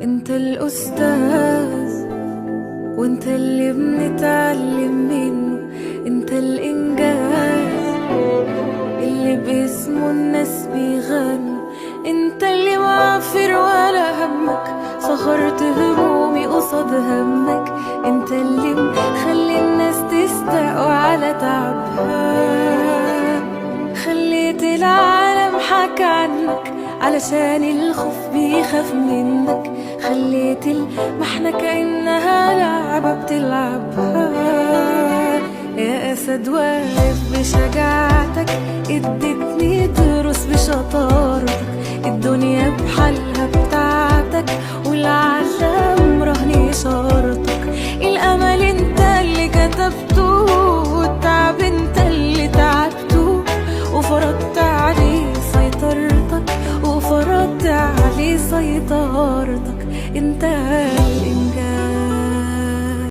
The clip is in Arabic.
انت الأستاذ وانت اللي بنتعلم منه، انت الإنجاز اللي باسمه الناس بيغنوا، انت اللي معفر ولا همك، صغرت همومي قصاد همك، انت اللي مخلي الناس تستقوى على تعبها، خليت العالم حكى عنك علشان الخوف بيخاف منك، خليت المحنة كأنها لعبة بتلعبها. يا أسد واقف بشجاعتك، اديتني دروس بشطارتك، الدنيا بحالها بتاعتك والعالم رهن إشارتك، الأمل انت اللي كتبته والتعب انت اللي تعبته، وفرضت عليه سيطرتك وفرضت عليه سيطرتك، انت